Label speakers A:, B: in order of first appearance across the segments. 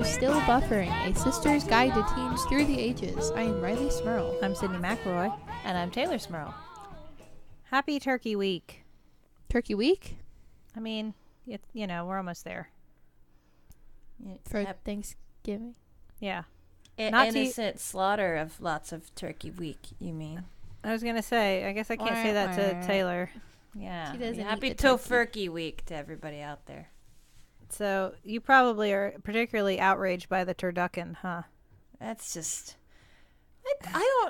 A: Still Buffering, a sister's guide to teens through the ages. I am Riley Smurl.
B: I'm Sydney McElroy.
C: And I'm Taylor Smurl.
B: Happy Turkey Week.
A: Turkey Week?
B: I mean, we're almost there.
A: For Thanksgiving?
B: Yeah.
C: Innocent slaughter of lots of Turkey Week, you mean?
B: I was going to say, I guess I can't say that to Taylor.
C: Yeah.
A: She doesn't
C: Happy
A: eat the turkey.
C: Tofurkey Week to everybody out there.
B: So you probably are particularly outraged by the turducken, huh?
C: That's just...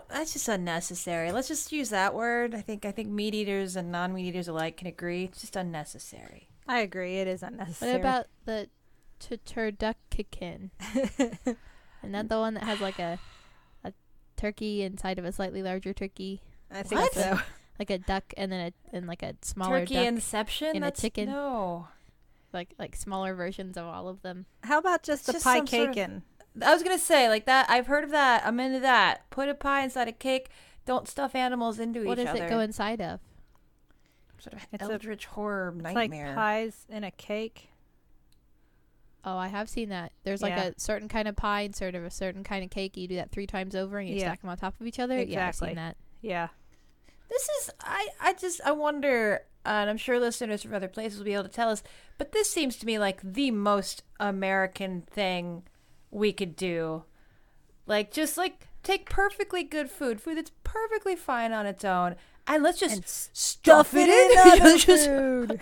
C: that's just unnecessary. Let's just use that word. I think meat eaters and non-meat eaters alike can agree. It's just unnecessary.
B: I agree. It is unnecessary.
A: What about the turducken? Isn't that the one that has like a turkey inside of a slightly larger turkey?
B: I think so.
A: Like a duck and then like a smaller
C: Turkey
A: duck
C: Inception?
A: and a chicken.
C: No.
A: Like smaller versions of all of them.
B: How about just the pie cakin'?
C: I was going to say, like that. I've heard of that. I'm into that. Put a pie inside a cake. Don't stuff animals into each other.
A: What does it go inside of?
C: Sort of eldritch horror
B: It's
C: nightmare.
B: like pies in a cake.
A: Oh, I have seen that. There's like a certain kind of pie and sort of a certain kind of cake. You do that 3 times over and you stack them on top of each other.
B: Exactly.
A: Yeah, I've seen that.
B: Yeah.
C: This is, I wonder, and I'm sure listeners from other places will be able to tell us, but this seems to me like the most American thing we could do. Like, just like take perfectly good food that's perfectly fine on its own, and let's just stuff it in other food.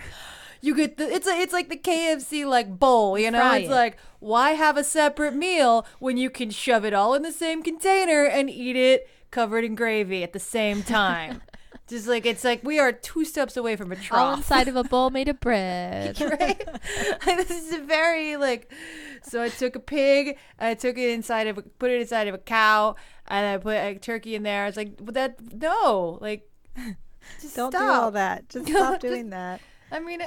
C: You get it's like the KFC like bowl, you know?
A: Fry
C: it's
A: it.
C: like, why have a separate meal when you can shove it all in the same container and eat it covered in gravy at the same time? Just like, it's like we are 2 steps away from a trough.
A: All inside of a bowl made of bread.
C: Right? This is a very like, so I took a pig, I took it put it inside of a cow, and I put a turkey in there. It's like, just
B: Don't
C: stop.
B: do all that. Just stop doing that.
C: I mean,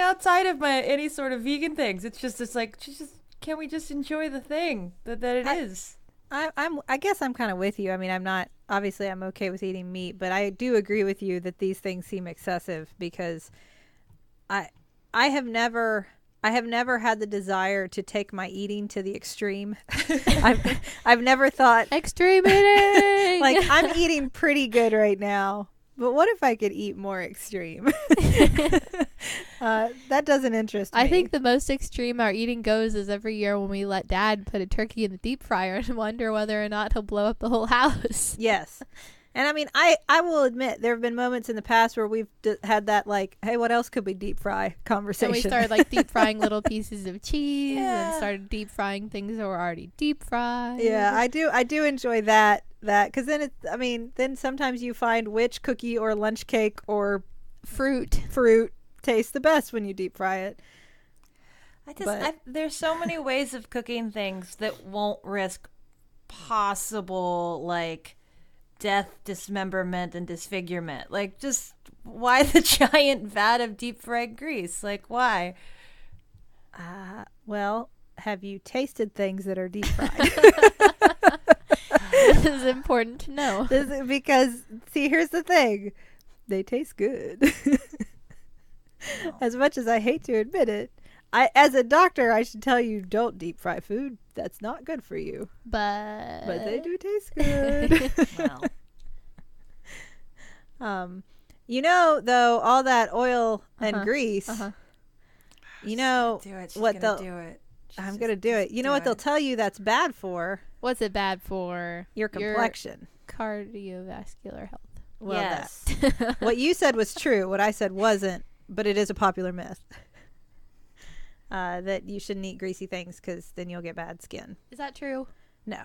C: outside of any sort of vegan things, it's like, can't we just enjoy the thing that it is?
B: I guess I'm kind of with you. I mean, I'm okay with eating meat, but I do agree with you that these things seem excessive because I have never had the desire to take my eating to the extreme. I've never thought
A: Extreme eating!
B: like I'm eating pretty good right now, but what if I could eat more extreme? That doesn't interest me.
A: I think the most extreme our eating goes is every year when we let Dad put a turkey in the deep fryer and wonder whether or not he'll blow up the whole house.
B: Yes. And I mean, I will admit there have been moments in the past where we've had that like, hey, what else could we deep fry conversation?
A: And we started like deep frying little pieces of cheese and started deep frying things that were already deep fried.
B: Yeah, I do enjoy that because then sometimes you find which cookie or lunch cake or fruit tastes the best when you deep fry it.
C: There's so many ways of cooking things that won't risk possible like death, dismemberment, and disfigurement. Like, just why the giant vat of deep fried grease? Like, why?
B: Well, have you tasted things that are deep fried?
A: This is important to know.
B: Because, see, here's the thing. They taste good. As much as I hate to admit it, as a doctor, I should tell you, don't deep fry food. That's not good for you.
A: But
B: they do taste good.
C: Well.
B: Though, all that oil and grease, you know what they'll do it. I'm going to do it. You know what they'll tell you that's bad for?
A: What's it bad for?
B: Your complexion.
A: Cardiovascular health.
B: Well,
C: yes.
B: What you said was true. What I said wasn't, but it is a popular myth. That you shouldn't eat greasy things because then you'll get bad skin.
A: Is that true?
B: No.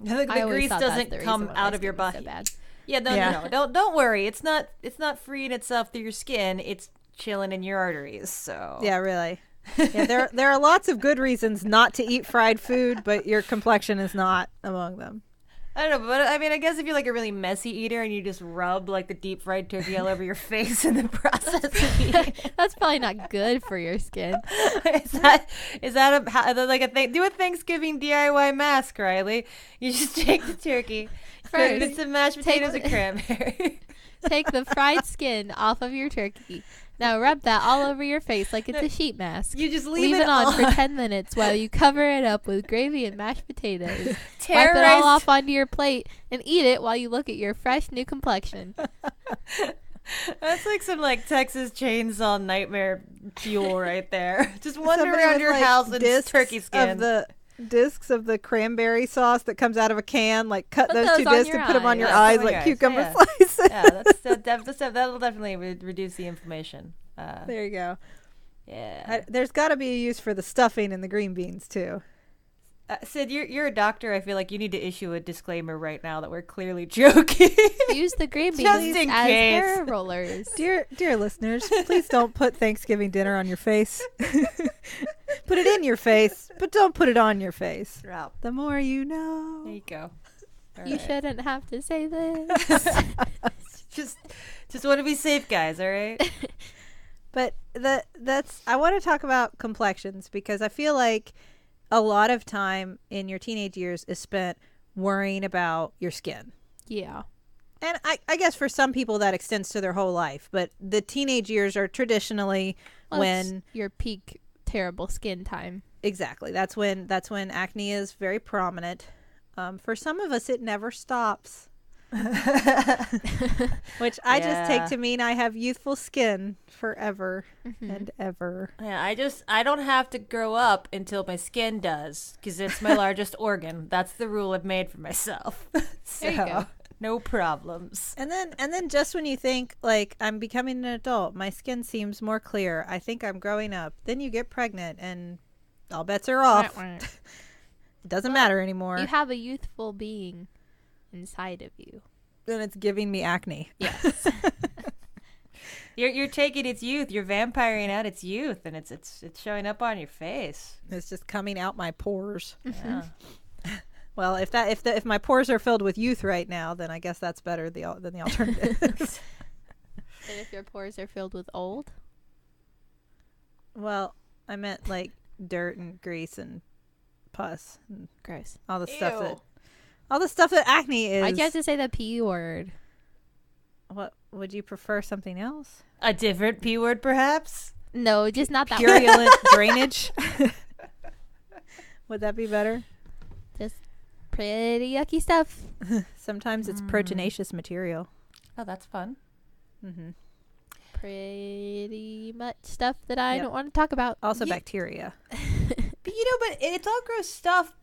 C: The grease doesn't come out of your body.
A: So bad.
C: Yeah, no. Don't worry. It's not freeing itself through your skin. It's chilling in your arteries. So
B: yeah, really. Yeah, there are lots of good reasons not to eat fried food, but your complexion is not among them.
C: I don't know, but I mean, I guess if you're like a really messy eater and you just rub like the deep fried turkey all over your face in the process of eating,
A: that's probably not good for your skin.
C: is that like a thing? Do a Thanksgiving DIY mask, Riley. You just take the turkey, put it in some mashed potatoes and cranberry.
A: Take the fried skin off of your turkey. Now rub that all over your face like it's a sheet mask.
C: You just
A: Leave it on for 10 minutes while you cover it up with gravy and mashed potatoes. Wipe it all off onto your plate and eat it while you look at your fresh new complexion.
C: That's like some like Texas Chainsaw Nightmare fuel right there. Just wander around your house with turkey skin.
B: Discs of the cranberry sauce that comes out of a can, like cut those 2 discs and put them on your eyes like cucumber slices.
C: Yeah, that'll definitely reduce the inflammation.
B: There you go.
C: Yeah.
B: There's got to be a use for the stuffing in the green beans too.
C: Sid, you're a doctor. I feel like you need to issue a disclaimer right now that we're clearly joking.
A: Use the green beans as hair rollers.
B: Dear listeners, please don't put Thanksgiving dinner on your face. Put it in your face, but don't put it on your face.
C: Rob.
B: The more you know.
C: There you go.
A: All you shouldn't have to say this.
C: just want to be safe, guys. All right.
B: But I want to talk about complexions because I feel like a lot of time in your teenage years is spent worrying about your skin.
A: Yeah.
B: And I guess for some people that extends to their whole life, but the teenage years are traditionally when
A: your peak terrible skin time.
B: Exactly. That's when acne is very prominent. For some of us, it never stops. Which I just take to mean I have youthful skin forever and ever.
C: Yeah, I don't have to grow up until my skin does because it's my largest organ. That's the rule I've made for myself. So, there you go. No problems.
B: And then just when you think like I'm becoming an adult, my skin seems more clear. I think I'm growing up. Then you get pregnant and all bets are off. It doesn't matter anymore.
A: You have a youthful being inside of you.
B: Then it's giving me acne.
A: Yes.
C: You're taking its youth, you're vampiring out its youth, and it's showing up on your face.
B: It's just coming out my pores.
C: Yeah.
B: Well, if my pores are filled with youth right now, then I guess that's better than the alternative.
A: And if your pores are filled with old?
B: Well, I meant like dirt and grease and pus and
A: gross.
B: All the stuff that acne is.
A: Why'd you have to say the P word?
B: What would you prefer? Something else?
C: A different P word, perhaps?
A: No, just not that
B: purulent drainage. Would that be better?
A: Just pretty yucky stuff.
B: Sometimes it's proteinaceous material.
C: Oh, that's fun.
B: Mm-hmm.
A: Pretty much stuff that I don't want to talk about.
B: Also bacteria.
C: But but it's all gross stuff.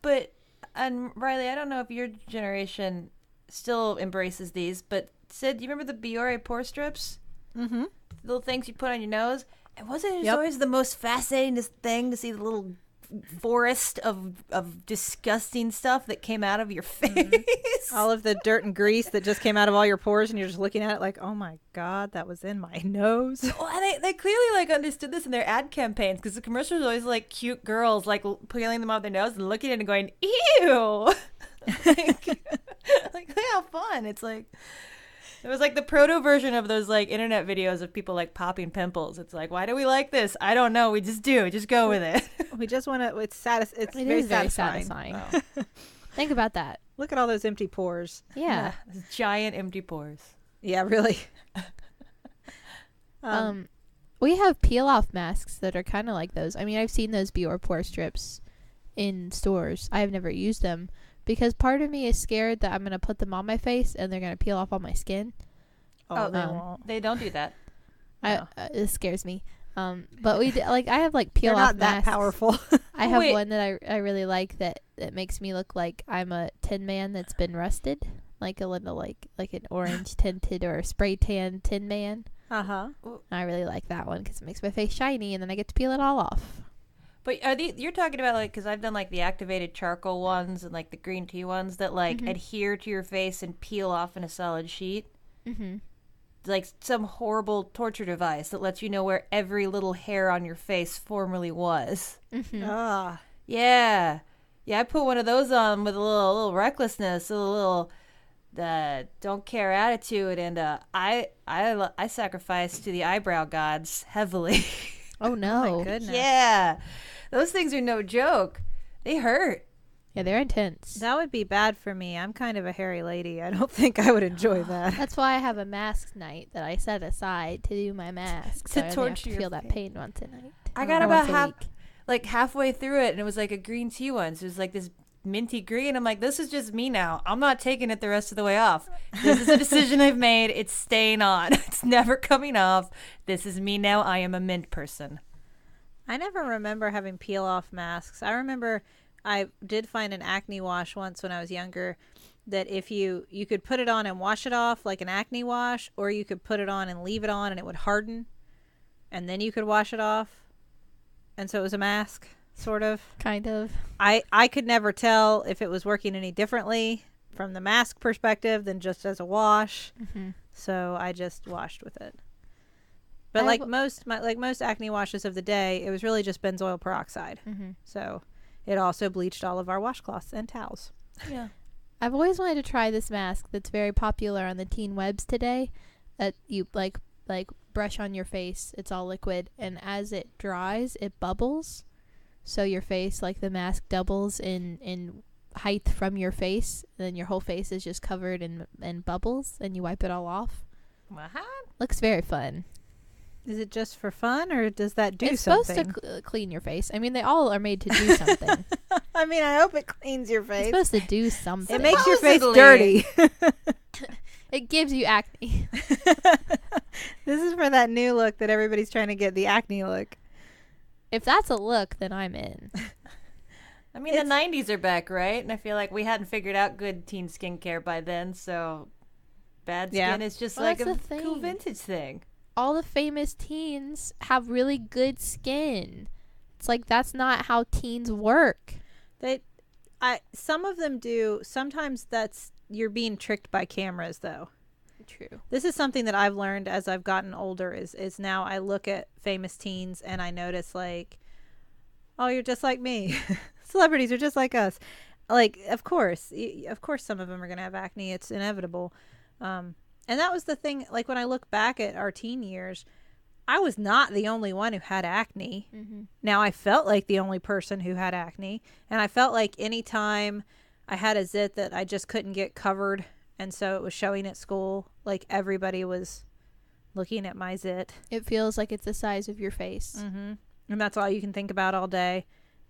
C: And Riley, I don't know if your generation still embraces these, but Sid, do you remember the Biore pore strips?
B: Mm-hmm.
C: The little things you put on your nose? And wasn't it always the most fascinating thing to see the little forest of disgusting stuff that came out of your face?
B: Mm-hmm. All of the dirt and grease that just came out of all your pores, and you're just looking at it like, oh my God, that was in my nose.
C: Well, they clearly like understood this in their ad campaigns because the commercials are always like cute girls like peeling them off their nose and looking at it and going, ew. like how fun. It's like it was like the proto version of those like internet videos of people like popping pimples. It's like, why do we like this? I don't know. We just do. Just go with it.
B: We just want to. It's very satisfying.
A: Oh. Think about that.
B: Look at all those empty pores.
A: Yeah.
C: Those giant empty pores.
B: Yeah, really.
A: We have peel off masks that are kind of like those. I mean, I've seen those Biore pore strips in stores. I have never used them because part of me is scared that I'm going to put them on my face and they're going to peel off on my skin.
C: Oh, they won't. They don't do that.
A: It scares me. But I have like peel
B: They're
A: off
B: not
A: masks.
B: that powerful.
A: I have one that I really like that makes me look like I'm a Tin Man that's been rusted, like a little like an orange tinted or a spray tan Tin Man. I really like that one because it makes my face shiny and then I get to peel it all off.
C: But you're talking about like, because I've done like the activated charcoal ones and like the green tea ones that like adhere to your face and peel off in a solid sheet. Mm-hmm. Like some horrible torture device that lets you know where every little hair on your face formerly was.
B: Mm-hmm.
C: Yeah. I put one of those on with a little recklessness, a little don't care attitude, and I sacrifice to the eyebrow gods heavily.
A: Oh no!
B: Oh my goodness.
C: Yeah, those things are no joke. They hurt.
A: Yeah, they're intense.
B: That would be bad for me. I'm kind of a hairy lady. I don't think I would enjoy that.
A: That's why I have a mask night that I set aside to do my mask.
C: To
A: so I only have
C: torture
A: to
C: your
A: feel that pain once a night.
C: I got
A: Or
C: about
A: once a week.
C: halfway through it, and it was like a green tea one. So it was like this minty green. I'm like, this is just me now. I'm not taking it the rest of the way off. This is a decision I've made. It's staying on. It's never coming off. This is me now. I am a mint person.
B: I never remember having peel off masks. I remember I did find an acne wash once when I was younger that if you could put it on and wash it off like an acne wash, or you could put it on and leave it on and it would harden, and then you could wash it off. And so it was a mask, sort of.
A: Kind of.
B: I could never tell if it was working any differently from the mask perspective than just as a wash.
A: Mm-hmm.
B: So I just washed with it. But most acne washes of the day, it was really just benzoyl peroxide.
A: Mm-hmm.
B: So it also bleached all of our washcloths and towels.
C: Yeah.
A: I've always wanted to try this mask that's very popular on the teen webs today. That you like brush on your face. It's all liquid, and as it dries, it bubbles. So your face, like the mask, doubles in height from your face. And then your whole face is just covered in bubbles, and you wipe it all off.
C: What?
A: Looks very fun.
B: Is it just for fun, or does that do
A: it's
B: something?
A: It's supposed to clean your face. I mean, they all are made to do something.
B: I mean, I hope it cleans your face.
A: It's supposed to do something.
B: It makes your face
C: Supposedly.
B: dirty.
A: It gives you acne.
B: This is for that new look that everybody's trying to get, the acne look.
A: If that's a look, then I'm in.
C: I mean, the 90s are back, right? And I feel like we hadn't figured out good teen skincare by then, so bad skin is just like
A: that's
C: a
A: the thing.
C: cool vintage thing.
A: All the famous teens have really good skin. It's like that's not how teens work.
B: Some of them do. Sometimes you're being tricked by cameras, though.
A: True.
B: This is something that I've learned as I've gotten older. Is now I look at famous teens and I notice like, oh, you're just like me. Celebrities are just like us. Like, of course, some of them are gonna have acne. It's inevitable. And that was the thing. Like when I look back at our teen years, I was not the only one who had acne.
A: Mm-hmm.
B: Now I felt like the only person who had acne, and I felt like anytime I had a zit that I just couldn't get covered, and so it was showing at school, like everybody was looking at my zit.
A: It feels like it's the size of your face.
B: Mm-hmm. And that's all you can think about all day.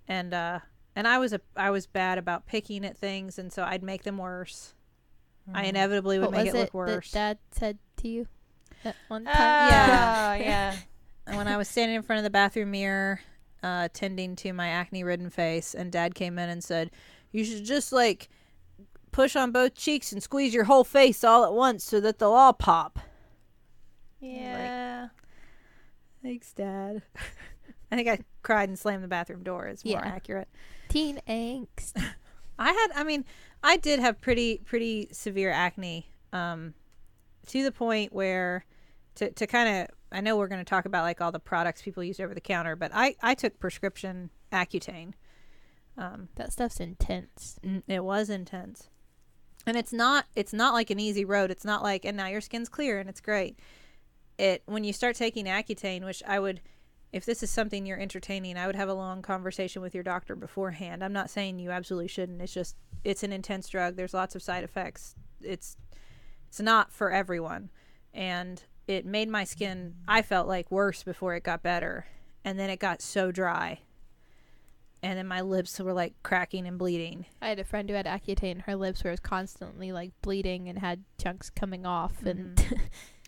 B: And I was bad about picking at things, and so I'd make them worse. I inevitably would make it look worse.
A: That Dad said to you that one time?
C: Yeah.
B: And when I was standing in front of the bathroom mirror, tending to my acne-ridden face, and Dad came in and said, "You should just like push on both cheeks and squeeze your whole face all at once so that they'll all pop."
C: Yeah.
B: Thanks, Dad. I think I cried and slammed the bathroom door. It's more accurate.
A: Teen angst.
B: I did have pretty severe acne, to the point where to kind of, I know we're going to talk about like all the products people use over the counter, but I took prescription Accutane.
A: That stuff's intense.
B: It was intense. And it's not like an easy road. It's not like, and now your skin's clear and it's great. When you start taking Accutane, which I would, if this is something you're entertaining, I would have a long conversation with your doctor beforehand. I'm not saying you absolutely shouldn't. It's just, it's an intense drug. There's lots of side effects. It's not for everyone. And it made my skin, I felt like, worse before it got better. And then it got so dry. And then my lips were like cracking and bleeding.
A: I had a friend who had Accutane. Her lips were constantly like bleeding and had chunks coming off. And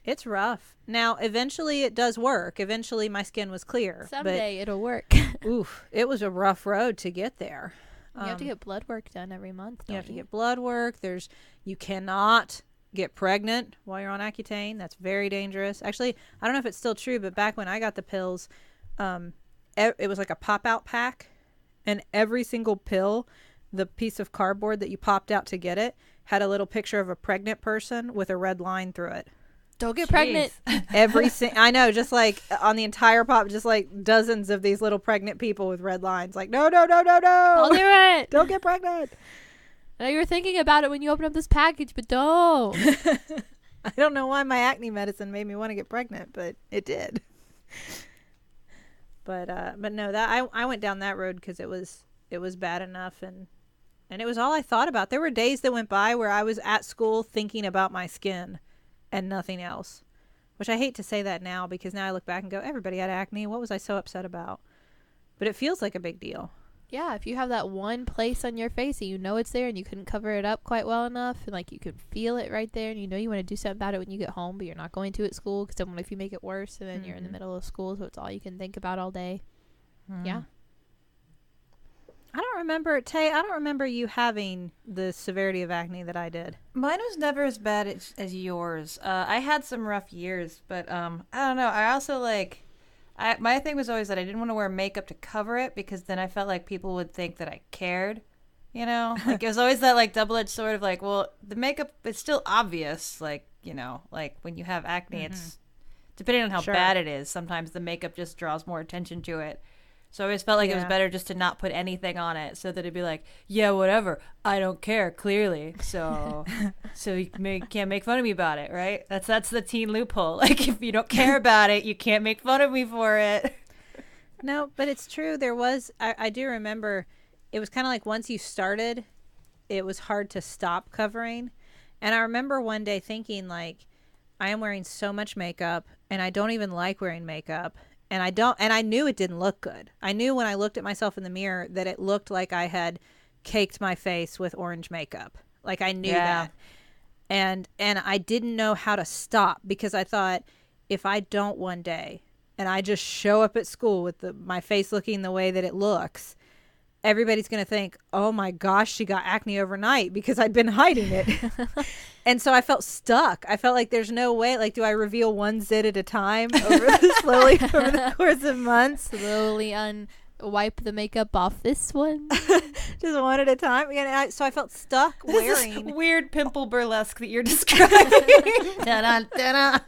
B: it's rough. Now, eventually it does work. Eventually my skin was clear.
A: Someday it'll work.
B: Oof, it was a rough road to get there.
A: You have to get blood work done every month.
B: You have to get blood work. You cannot get pregnant while you're on Accutane. That's very dangerous. Actually, I don't know if it's still true, but back when I got the pills, it was like a pop-out pack. And every single pill, the piece of cardboard that you popped out to get it, had a little picture of a pregnant person with a red line through it.
A: Don't get pregnant.
B: I know, just like on the entire pop, just like dozens of these little pregnant people with red lines. Like, no.
A: Don't do it.
B: Don't get pregnant.
A: I know you were thinking about it when you opened up this package, but don't.
B: I don't know why my acne medicine made me want to get pregnant, but it did. But no, that I went down that road because it was bad enough, and And it was all I thought about. There were days that went by where I was at school thinking about my skin and nothing else. Which I hate to say that now because now I look back and go, everybody had acne. What was I so upset about? But it feels like a big deal.
A: Yeah, if you have that one place on your face and you know it's there and you couldn't cover it up quite well enough and like you can feel it right there and you know you want to do something about it when you get home but you're not going to at school because then what if you make it worse and then you're in the middle of school so it's all you can think about all day. Yeah.
B: I don't remember, Tay, I don't remember you having the severity of acne that I did.
C: Mine was never as bad as yours. I had some rough years, but I don't know. I also my thing was always that I didn't want to wear makeup to cover it because then I felt like people would think that I cared. You know, like it was always that like double-edged sword of like, well, the makeup is still obvious. Like, you know, like when you have acne, it's depending on how bad it is. Sometimes the makeup just draws more attention to it. So I always felt like it was better just to not put anything on it so that it'd be like, yeah, whatever. I don't care, clearly. So you can't make fun of me about it, right? That's the teen loophole. Like, if you don't care about it, you can't make fun of me for it.
B: No, but it's true. There was, I do remember, it was kind of like once you started, it was hard to stop covering. And I remember one day thinking, like, I am wearing so much makeup, and I don't even like wearing makeup. And I knew it didn't look good. I knew when I looked at myself in the mirror that it looked like I had caked my face with orange makeup. Like I knew that. And I didn't know how to stop because I thought if I don't one day and I just show up at school with my face looking the way that it looks, everybody's going to think, oh my gosh, she got acne overnight because I'd been hiding it. And so I felt stuck. I felt like there's no way. Like, do I reveal one zit at a time slowly over the course of months?
A: Slowly wipe the makeup off this one.
B: Just one at a time. And so I felt stuck wearing.
C: This is weird pimple burlesque that you're describing. Dun-dun, dun-dun.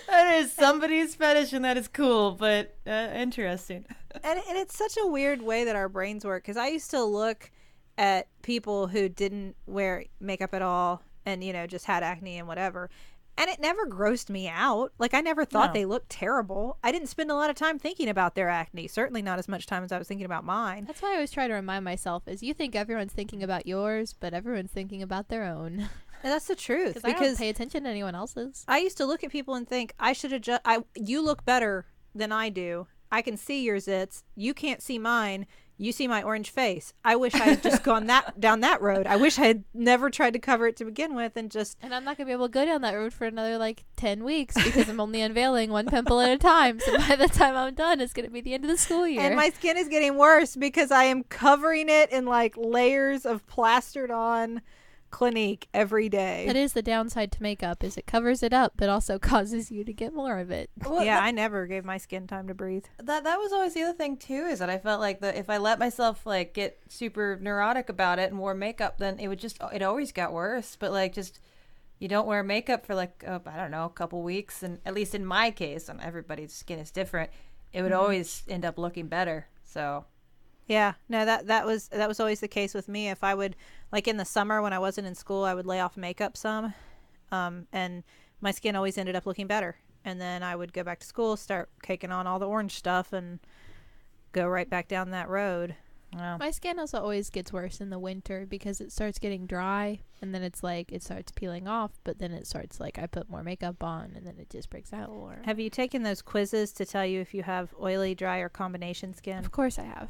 C: That is somebody's fetish and that is cool, but interesting.
B: And it's such a weird way that our brains work because I used to look at people who didn't wear makeup at all and, you know, just had acne and whatever. And it never grossed me out. Like, I never thought they looked terrible. I didn't spend a lot of time thinking about their acne. Certainly not as much time as I was thinking about mine.
A: That's why I always try to remind myself is you think everyone's thinking about yours, but everyone's thinking about their own.
B: And that's the truth.
A: Because I don't pay attention to anyone else's.
B: I used to look at people and think, I should adjust. You look better than I do. I can see your zits. You can't see mine. You see my orange face. I wish I had just gone down that road. I wish I had never tried to cover it to begin with and
A: I'm not going to be able to go down that road for another, 10 weeks because I'm only unveiling one pimple at a time. So by the time I'm done, it's going to be the end of the school year.
B: And my skin is getting worse because I am covering it in, layers of plastered on Clinique every day.
A: That is the downside to makeup is it covers it up but also causes you to get more of it.
B: Well, yeah, I never gave my skin time to breathe.
C: That was always the other thing too, is that I felt like if I let myself get super neurotic about it and wore makeup, then it always got worse. But you don't wear makeup for I don't know, a couple weeks, and at least in my case, and everybody's skin is different, it would always end up looking better. So
B: yeah, no, that was always the case with me. If I would, in the summer when I wasn't in school, I would lay off makeup some, and my skin always ended up looking better. And then I would go back to school, start caking on all the orange stuff, and go right back down that road.
C: Wow.
A: My skin also always gets worse in the winter because it starts getting dry, and then it's it starts peeling off, but then it starts I put more makeup on, and then it just breaks out more.
B: Have you taken those quizzes to tell you if you have oily, dry, or combination skin?
A: Of course I have.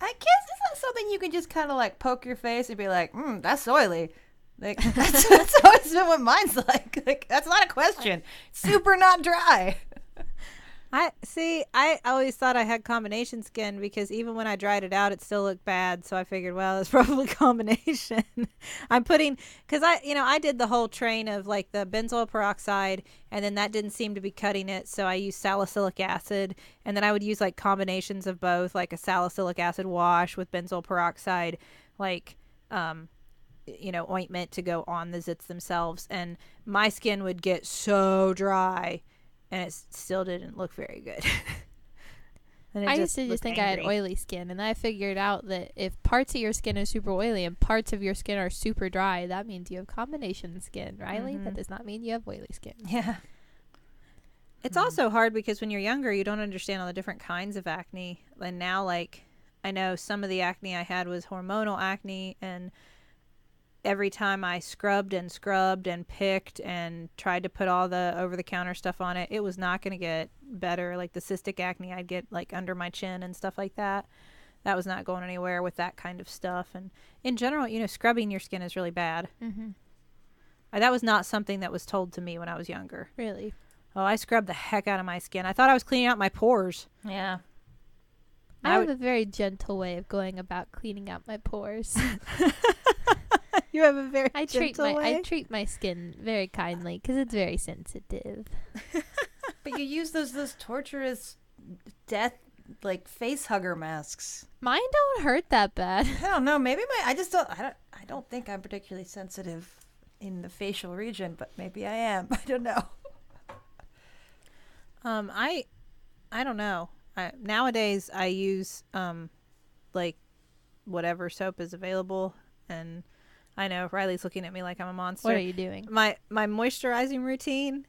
C: I guess it's not something you can just kind of poke your face and be like, that's oily. That's always been what mine's like. That's not a question. Super not dry.
B: I always thought I had combination skin because even when I dried it out, it still looked bad. So I figured, well, it's probably combination. Because I did the whole train of the benzoyl peroxide, and then that didn't seem to be cutting it. So I used salicylic acid, and then I would use combinations of both, a salicylic acid wash with benzoyl peroxide, ointment to go on the zits themselves. And my skin would get so dry. And it still didn't look very good.
A: I used to just think I had oily skin. And I figured out that if parts of your skin are super oily and parts of your skin are super dry, that means you have combination skin, Riley. That does not mean you have oily skin.
B: Yeah. It's also hard because when you're younger, you don't understand all the different kinds of acne. and now like I know some of the acne I had was hormonal acne, and every time I scrubbed and picked and tried to put all the over-the-counter stuff on it, it was not going to get better. Like the cystic acne I'd get like under my chin and stuff like that. That was not going anywhere with that kind of stuff. And in general, scrubbing your skin is really bad.
A: Mm-hmm.
B: That was not something that was told to me when I was younger.
A: Really?
B: Oh, I scrubbed the heck out of my skin. I thought I was cleaning out my pores.
C: Yeah.
A: I have a very gentle way of going about cleaning out my pores.
B: You have a very gentle way?
A: I treat my skin very kindly because it's very sensitive.
C: But you use those torturous death like face hugger masks.
A: Mine don't hurt that bad.
C: I don't know. Maybe I don't think I'm particularly sensitive in the facial region, but maybe I am. I don't know.
B: I don't know. Nowadays I use like whatever soap is available, and I know Riley's looking at me like I'm a monster.
A: What are you doing?
B: My moisturizing routine.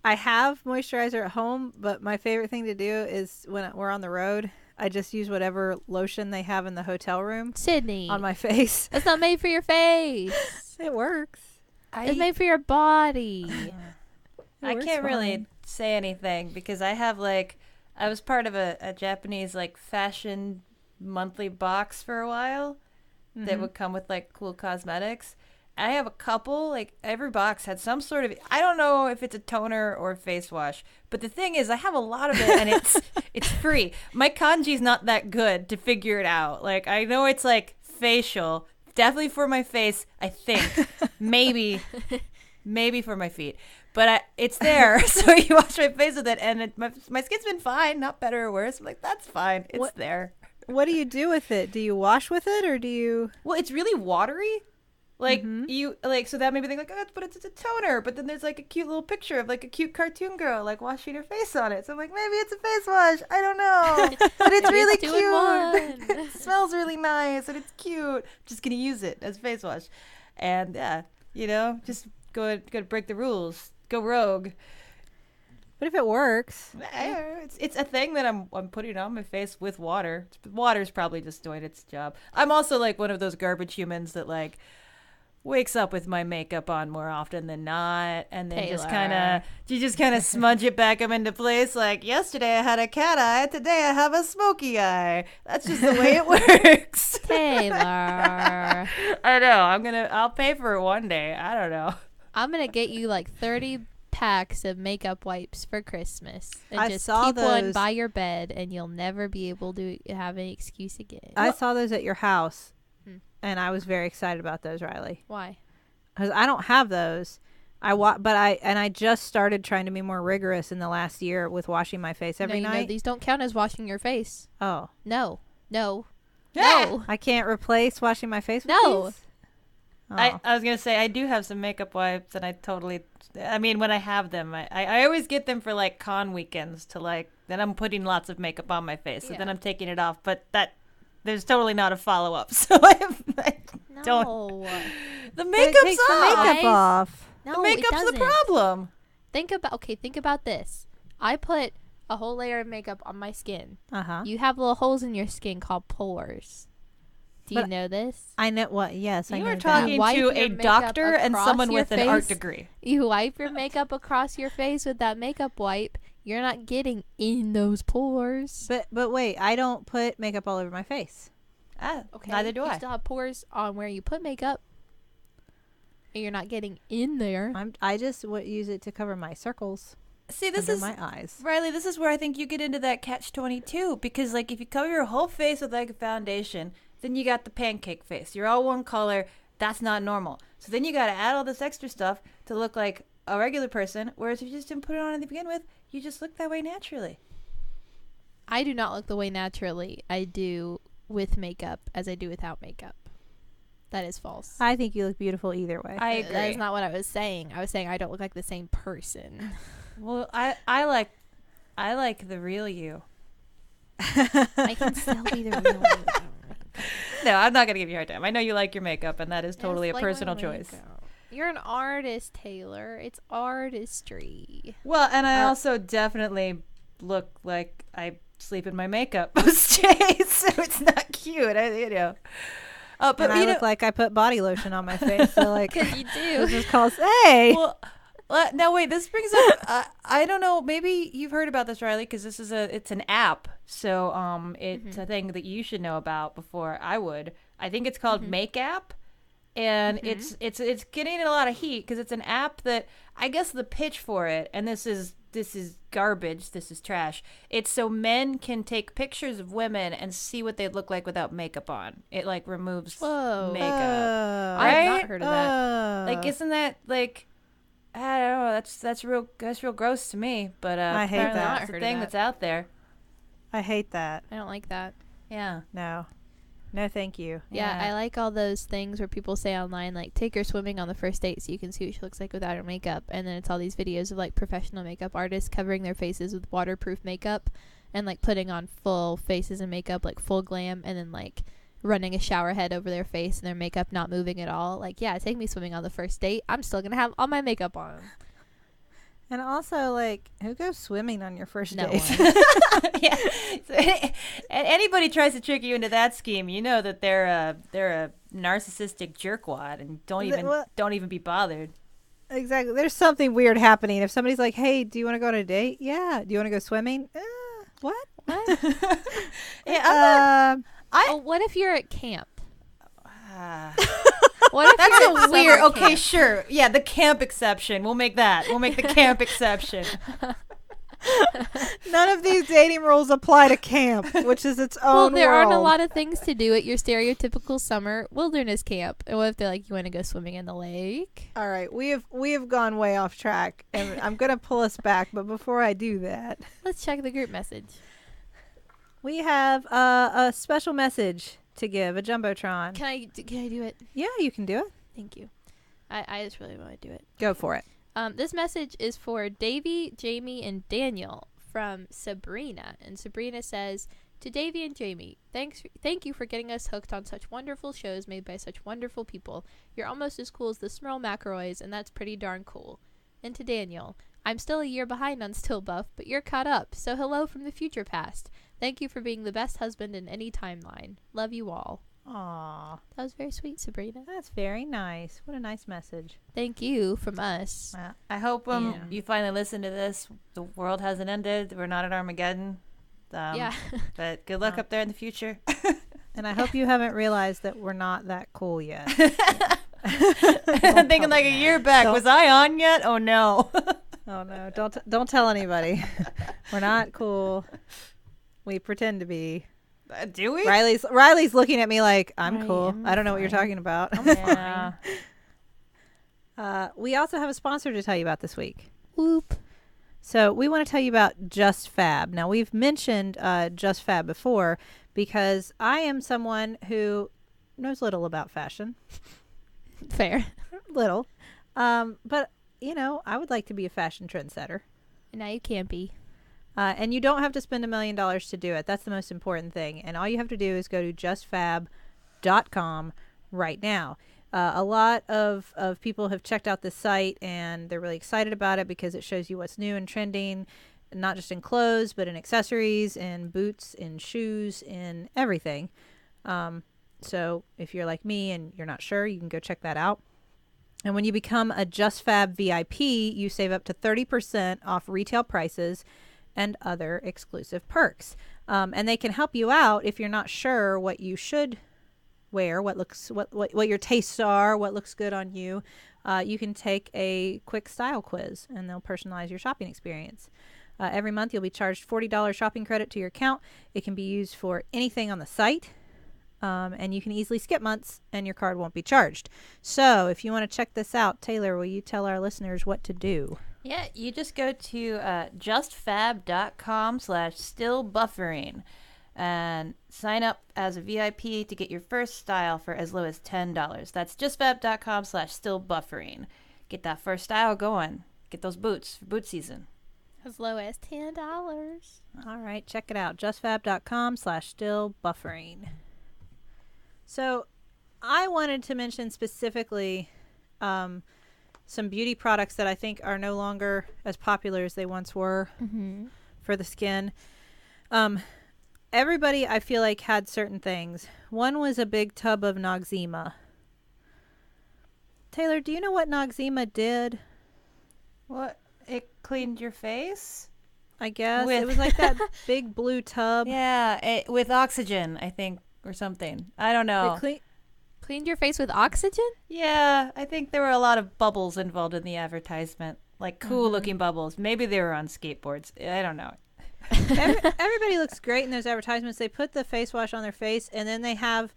B: I have moisturizer at home, but my favorite thing to do is when we're on the road, I just use whatever lotion they have in the hotel room.
A: Sydney.
B: On my face.
A: It's not made for your face.
B: It works.
A: It's made for your body.
C: I can't really say anything because I was part of a Japanese like fashion monthly box for a while that would come with like cool cosmetics. I have a couple, like every box had some sort of, I don't know if it's a toner or a face wash, but the thing is I have a lot of it and it's free. My kanji's not that good to figure it out. Like I know it's like facial, definitely for my face, I think. maybe for my feet. But it's there, so you wash my face with it, and my skin's been fine, not better or worse. I'm like, that's fine. It's there.
B: What do you do with it? Do you wash with it, or do you?
C: Well, it's really watery. Like, so that made me think, like, oh, but it's a toner. But then there's, like, a cute little picture of, like, a cute cartoon girl, like, washing her face on it. So I'm like, maybe it's a face wash. I don't know. But it's really cute. It smells really nice, and it's cute. I'm just going to use it as face wash. And, just go break the rules. Go rogue.
B: But if it works,
C: it's a thing that I'm putting on my face with water. Water's probably just doing its job. I'm also like one of those garbage humans that like wakes up with my makeup on more often than not, and then just kind of smudge it back up into place. Like yesterday I had a cat eye, today I have a smoky eye. That's just the way it works.
A: Taylor,
C: I know. I'll pay for it one day. I don't know.
A: I'm going to get you like 30 packs of makeup wipes for Christmas. And
B: I
A: just
B: saw
A: keep one
B: those.
A: by your bed and you'll never be able to have any excuse again.
B: I saw those at your house, and I was very excited about those, Riley.
A: Why?
B: Because I don't have those. I just started trying to be more rigorous in the last year with washing my face every night.
A: These don't count as washing your face.
B: Oh.
A: No.
B: I can't replace washing my face with these? Oh.
C: I was going to say, I do have some makeup wipes, and when I have them, I always get them for, like, con weekends to, like, then I'm putting lots of makeup on my face, so then I'm taking it off, but there's totally not a follow-up, so I don't. The makeup's
B: off.
A: No,
C: the makeup's the problem.
A: Think about this. I put a whole layer of makeup on my skin.
B: Uh-huh.
A: You have little holes in your skin called pores. Do you know this?
B: I know what. Yes, I know.
C: You were talking to a doctor and someone with an art degree.
A: You wipe your makeup across your face with that makeup wipe. You're not getting in those pores.
B: But wait, I don't put makeup all over my face.
A: Okay.
C: Neither do I.
A: You still have pores on where you put makeup, and you're not getting in there.
B: I just use it to cover my circles.
C: See, this
B: under
C: is
B: my eyes.
C: Riley. This is where I think you get into that catch-22 because, like, if you cover your whole face with like a foundation, then you got the pancake face. You're all one color. That's not normal. So then you got to add all this extra stuff to look like a regular person. Whereas if you just didn't put it on to begin with, you just look that way naturally.
A: I do not look the way naturally I do with makeup as I do without makeup. That is false.
B: I think you look beautiful either way.
C: I agree.
A: That is not what I was saying. I was saying I don't look like the same person.
C: Well, I like the real you.
A: I can still be the real you.
C: No, I'm not gonna give you a hard time. I know you like your makeup, and that is totally a personal choice.
A: You're an artist, Taylor. It's artistry.
C: Well, and I also definitely look like I sleep in my makeup most days, so it's not cute. But
B: and I look like I put body lotion on my face. So like,
A: because you do.
B: this is called
C: Well, now wait. This brings up. I don't know. Maybe you've heard about this, Riley, because it's an app. So it's a thing that you should know about before I would. I think it's called Make App, and it's getting a lot of heat because it's an app that I guess the pitch for it, and this is garbage. This is trash. It's so men can take pictures of women and see what they'd look like without makeup on. It like removes makeup.
A: I
C: Right?
A: have not heard of that.
C: Like, isn't that like? I don't know. That's real gross to me. But
B: I hate
C: apparently
B: that.
C: It's a thing that's out there.
B: I hate that.
A: I don't like that.
C: Yeah.
B: No, thank you.
A: Yeah,
C: Yeah.
A: I like all those things where people say online, like, take her swimming on the first date so you can see what she looks like without her makeup. And then it's all these videos of, like, professional makeup artists covering their faces with waterproof makeup and, like, putting on full faces and makeup, like, full glam, and then, like, running a shower head over their face and their makeup not moving at all. Like, yeah, take me swimming on the first date. I'm still going to have all my makeup on.
B: And also, like, who goes swimming on your first
A: No
B: date?
A: one.
C: Yeah. So, and anybody tries to trick you into that scheme, you know that they're a narcissistic jerkwad and don't even be bothered.
B: Exactly. There's something weird happening. If somebody's like, "Hey, do you want to go on a date?" Yeah. Do you want to go swimming? What?
C: Yeah.
A: What if you're at camp?
C: What if
A: you're
C: that's
A: at
C: a weird.
A: summer
C: Okay,
A: camp?
C: sure. Yeah, the camp exception. We'll make that. We'll make the camp exception.
B: None of these dating rules apply to camp, which is its own
A: Well, there aren't a
B: world.
A: lot of things to do at your stereotypical summer wilderness camp. And what if they're like, you want to go swimming in the lake?
B: All right, we have gone way off track, and I'm gonna pull us back. But before I do that,
A: Let's check the group message.
B: we have a special message to give, a jumbotron.
A: Can I do it?
B: Yeah, you can do it.
A: Thank you. I just really want to do it.
B: Go for it.
A: This message is for Davy, Jamie, and Daniel from Sabrina. And Sabrina says, to Davy and Jamie, thank you for getting us hooked on such wonderful shows made by such wonderful people. You're almost as cool as the Smurl McElroys, and that's pretty darn cool. And to Daniel, I'm still a year behind on Still Buff, but you're caught up, so hello from the future past. Thank you for being the best husband in any timeline. Love you all.
B: Aw,
A: That was very sweet, Sabrina.
B: that's very nice. What a nice message.
A: Thank you from us.
C: I hope
B: Yeah.
C: you finally listen to this. The world hasn't ended. We're not at Armageddon.
A: Yeah.
C: But good luck up there in the future.
B: And I hope you haven't realized that we're not that cool yet.
C: I'm thinking like a year back.
B: Don't-
C: Was I on yet? Oh no.
B: Oh no, don't tell anybody. We're not cool. We pretend to be.
C: Do we?
B: Riley's looking at me like I'm
A: I
B: cool.
A: am
B: I don't know what you're
A: fine.
B: talking about.
C: Yeah.
B: We also have a sponsor to tell you about this week.
A: Whoop.
B: So we want to tell you about Just Fab. Now we've mentioned Just Fab before because I am someone who knows little about fashion.
A: Fair.
B: Little. But, you know, I would like to be a fashion trendsetter.
A: And now you can't be.
B: And you don't have to spend $1 million to do it. That's the most important thing. And all you have to do is go to justfab.com right now. A lot of people have checked out this site and they're really excited about it because it shows you what's new and trending, not just in clothes, but in accessories, in boots, in shoes, in everything. So if you're like me and you're not sure, you can go check that out. And when you become a JustFab VIP, you save up to 30% off retail prices and other exclusive perks. And they can help you out if you're not sure what you should wear, what your tastes are, what looks good on you. You can take a quick style quiz and they'll personalize your shopping experience. Every month you'll be charged $40 shopping credit to your account. It can be used for anything on the site. And you can easily skip months and your card won't be charged. So if you want to check this out, Taylor, will you tell our listeners what to do?
C: Yeah, you just go to justfab.com/stillbuffering and sign up as a VIP to get your first style for as low as $10. That's justfab.com/stillbuffering. Get that first style going. Get those boots for boot season.
A: As low as $10.
B: All right, check it out. justfab.com/stillbuffering. So I wanted to mention specifically some beauty products that I think are no longer as popular as they once were.
A: Mm-hmm.
B: for the skin. Everybody, I feel like, had certain things. One was a big tub of Noxzema. Taylor, do you know what Noxzema did?
C: What? It cleaned your face?
B: I guess. It was like that big blue tub.
C: Yeah, with oxygen, I think, or something. I don't know.
A: Cleaned your face with oxygen?
C: Yeah, I think there were a lot of bubbles involved in the advertisement. Like cool-looking bubbles. Maybe they were on skateboards. I don't know.
B: Everybody looks great in those advertisements. They put the face wash on their face, and then they have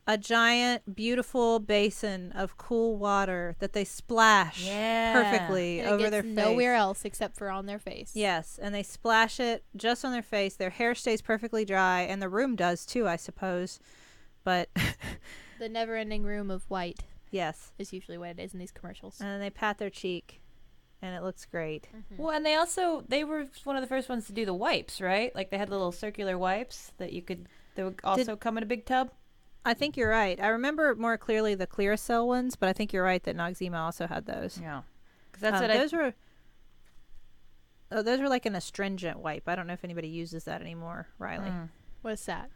B: a giant, beautiful basin of cool water that they splash perfectly over their face.
A: Nowhere else except for on their face.
B: Yes, and they splash it just on their face. Their hair stays perfectly dry, and the room does too, I suppose. But
A: the never-ending room of white.
B: Yes,
A: is usually what it is in these commercials.
B: And then they pat their cheek, and it looks great.
C: Well, and they were one of the first ones to do the wipes, right? Like they had little circular wipes that would also come in a big tub.
B: I think you're right. I remember more clearly the Clearasil ones, but I think you're right that Noxzema also had those.
C: Yeah, because
B: those were like an astringent wipe. I don't know if anybody uses that anymore, Riley.
A: What's that?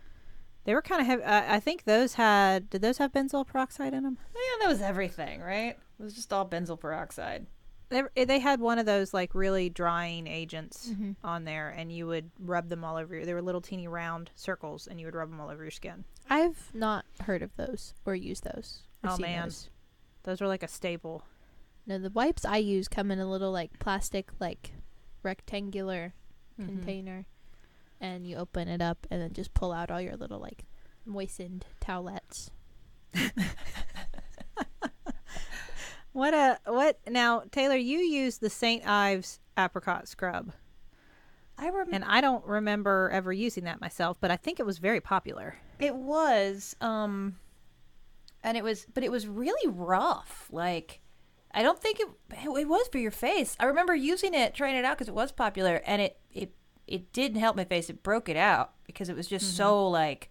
B: They were kind of heavy. I think did those have benzoyl peroxide in them?
C: Oh, yeah, that was everything, right? It was just all benzoyl peroxide.
B: They had one of those like really drying agents on there, and you would rub them all over. They were little teeny round circles, and you would rub them all over your skin.
A: I've not heard of those or used those.
B: Oh man, those were like a staple.
A: No, the wipes I use come in a little like plastic like rectangular container, and you open it up and then just pull out all your little like moistened towelettes.
B: What now, Taylor? You use the St. Ives apricot scrub. And I don't remember ever using that myself, but I think it was very popular.
C: It was, but it was really rough. Like, I don't think it was for your face. I remember using it, trying it out because it was popular, and it didn't help my face. It broke it out because it was just so like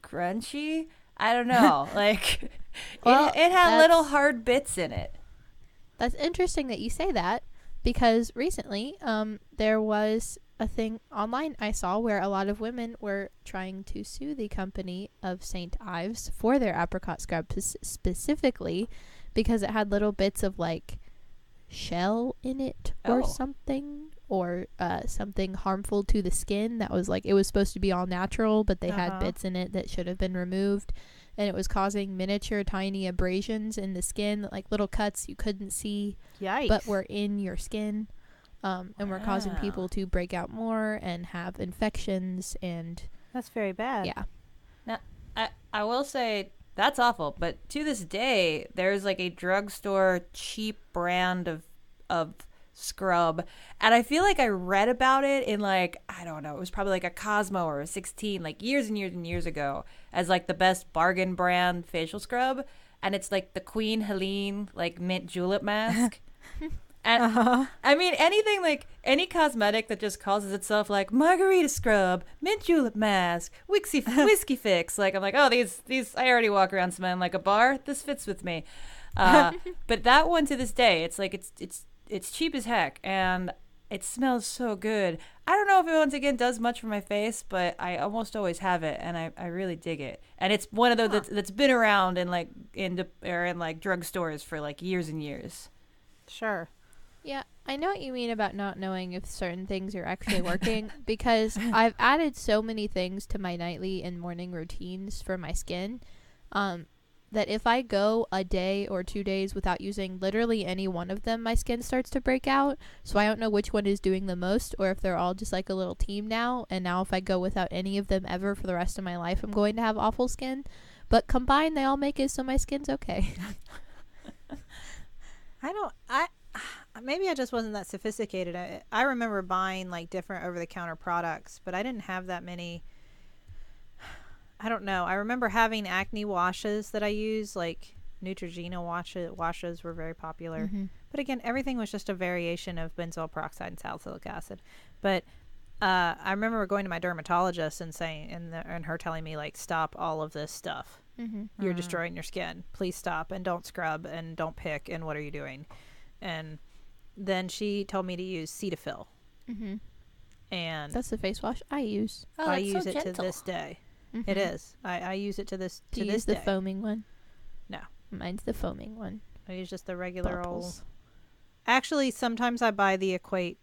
C: crunchy. I don't know, like. Well, it had little hard bits in it.
A: That's interesting that you say that, because recently there was a thing online I saw where a lot of women were trying to sue the company of St. Ives for their apricot scrub specifically because it had little bits of like shell in it or something, or something harmful to the skin that was like, it was supposed to be all natural, but they had bits in it that should have been removed. And it was causing miniature tiny abrasions in the skin, like little cuts you couldn't see.
B: Yikes.
A: But were in your skin. And were causing people to break out more and have infections. And
B: that's very bad.
A: Yeah.
C: Now, I will say that's awful. But to this day, there's like a drugstore cheap brand of scrub, and I feel like I read about it in like, I don't know, it was probably like a Cosmo or a 16, like years and years and years ago, as like the best bargain brand facial scrub, and it's like the Queen Helene like mint julep mask. And I mean, anything like any cosmetic that just calls itself like margarita scrub, mint julep mask, whiskey fix, like I'm like, oh, these I already walk around smelling like a bar, this fits with me. But that one, to this day, it's like it's cheap as heck, and it smells so good. I don't know if it, once again, does much for my face, but I almost always have it, and I really dig it. And it's one of those that's been around in like in drugstores for like years and years.
B: Sure.
A: Yeah, I know what you mean about not knowing if certain things are actually working, because I've added so many things to my nightly and morning routines for my skin, that if I go a day or 2 days without using literally any one of them, my skin starts to break out. So I don't know which one is doing the most, or if they're all just like a little team now. And now if I go without any of them ever for the rest of my life, I'm going to have awful skin. But combined, they all make it so my skin's okay.
B: Maybe I just wasn't that sophisticated. I remember buying like different over-the-counter products, but I didn't have that many. I don't know. I remember having acne washes that I use, like Neutrogena washes were very popular. But again, everything was just a variation of benzoyl peroxide and salicylic acid. But I remember going to my dermatologist and saying, and her telling me like, stop all of this stuff. You're destroying your skin. Please stop, and don't scrub, and don't pick, and what are you doing? And then she told me to use Cetaphil. And
A: that's the face wash I use.
C: Oh,
B: I
C: that's
B: use
C: so
B: it to
C: gentle.
B: this day.
A: Mm-hmm.
B: It is. I use it to this
A: Do you
B: this
A: use the
B: day.
A: foaming one?
B: No.
A: Mine's the foaming one.
B: I use just the regular
A: Bubbles.
B: old. Actually, sometimes I buy the Equate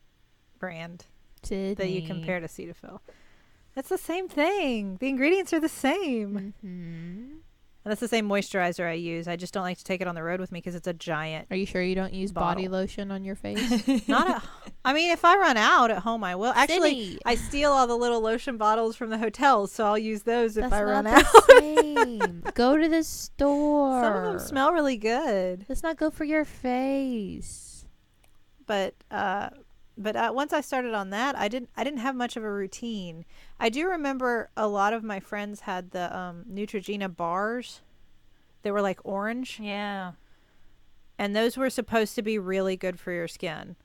B: brand
A: Sydney.
B: that you compare to Cetaphil. That's the same thing. The ingredients are the same.
A: Mm-hmm.
B: And that's the same moisturizer I use. I just don't like to take it on the road with me because it's a giant.
A: Are you sure you don't use body
B: Bottle.
A: lotion on your face?
B: Not at. I mean, if I run out at home, I will. Actually,
A: Sydney.
B: I steal all the little lotion bottles from the hotels, so I'll use those if
A: That's
B: I run
A: not
B: out.
A: the same. Go to the store.
B: Some of them smell really good,
A: That's not good for your face.
B: but once I started on that, I didn't have much of a routine. I do remember a lot of my friends had the Neutrogena bars. They were like orange,
C: Yeah.
B: and those were supposed to be really good for your skin.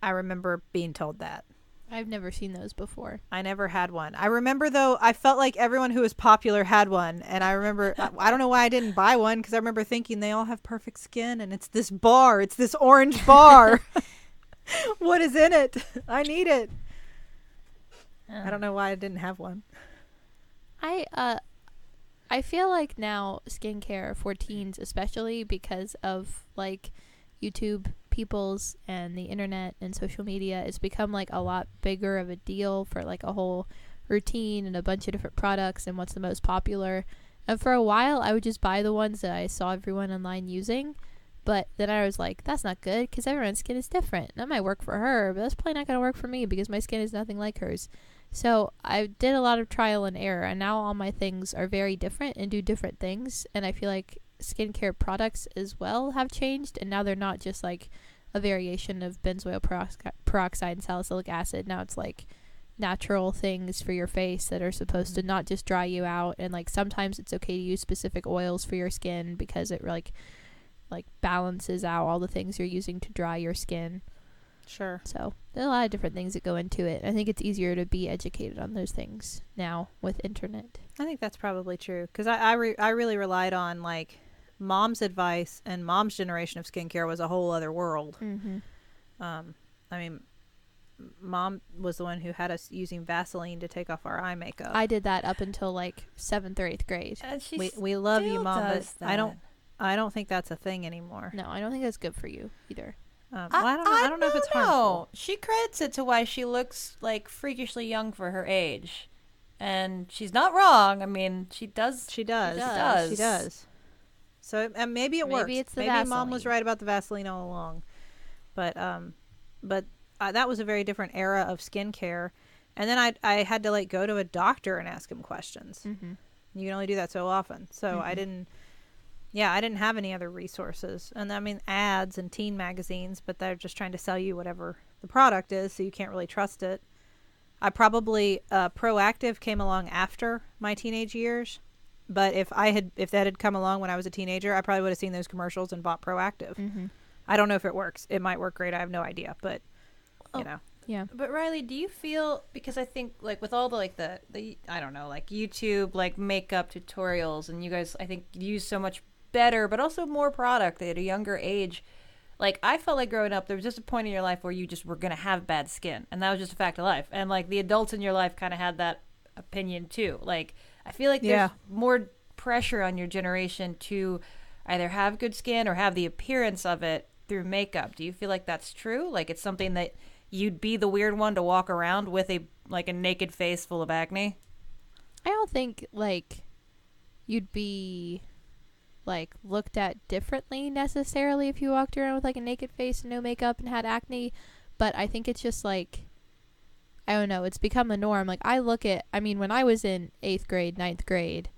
B: I remember being told that.
A: I've never seen those before.
B: I never had one. I remember, though, I felt like everyone who was popular had one. And I remember, I don't know why I didn't buy one, because I remember thinking they all have perfect skin, and it's this bar. It's this orange bar. What is in it? I need it. I don't know why I didn't have one.
A: I feel like now skincare for teens, especially because of like YouTube peoples and the internet and social media, it's become like a lot bigger of a deal for like a whole routine and a bunch of different products and what's the most popular. And for a while I would just buy the ones that I saw everyone online using, but then I was like, that's not good because everyone's skin is different. That might work for her, but that's probably not going to work for me because my skin is nothing like hers. So I did a lot of trial and error, and now all my things are very different and do different things. And I feel like skincare products as well have changed, and now they're not just like a variation of benzoyl peroxide and salicylic acid. Now it's like natural things for your face that are supposed to not just dry you out, and like sometimes it's okay to use specific oils for your skin because it like balances out all the things you're using to dry your skin.
B: Sure.
A: So there's a lot of different things that go into it. I think it's easier to be educated on those things now with internet.
B: I think that's probably true, because I really relied on like mom's advice, and mom's generation of skincare was a whole other world.
A: Mm-hmm.
B: I mean, mom was the one who had us using Vaseline to take off our eye makeup.
A: I did that up until like 7th or 8th grade.
C: And
B: We love you, Mom, but
C: that.
B: I don't think that's a thing anymore.
A: No, I don't think that's good for you either.
B: Well, I don't know if it's harmful.
C: She credits it to why she looks like freakishly young for her age, and she's not wrong. I mean, she does.
B: She does.
C: does.
B: She does. So maybe it works.
A: Maybe it's the
B: maybe Mom was
A: Vaseline.
B: right about the Vaseline all along, but that was a very different era of skincare. And then I had to like go to a doctor and ask him questions.
A: Mm-hmm.
B: You can only do that so often. So I didn't have any other resources. And I mean, ads and teen magazines, but they're just trying to sell you whatever the product is, so you can't really trust it. I probably Proactive came along after my teenage years, but if that had come along when I was a teenager, I probably would have seen those commercials and bought Proactive.
A: Mm-hmm.
B: I don't know if it works. It might work great. I have no idea, but you know.
A: Yeah.
C: But Riley, do you feel, because I think like with all the like the I don't know, like YouTube like makeup tutorials, and you guys I think use so much better but also more product at a younger age, like I felt like growing up there was just a point in your life where you just were gonna have bad skin, and that was just a fact of life, and like the adults in your life kind of had that opinion too. Like I feel like there's more pressure on your generation to either have good skin or have the appearance of it through makeup. Do you feel like that's true? Like it's something that you'd be the weird one to walk around with a naked face full of acne?
A: I don't think like you'd be like looked at differently necessarily if you walked around with like a naked face and no makeup and had acne, but I think it's just like, I don't know, it's become the norm. Like when I was in 8th grade, 9th grade,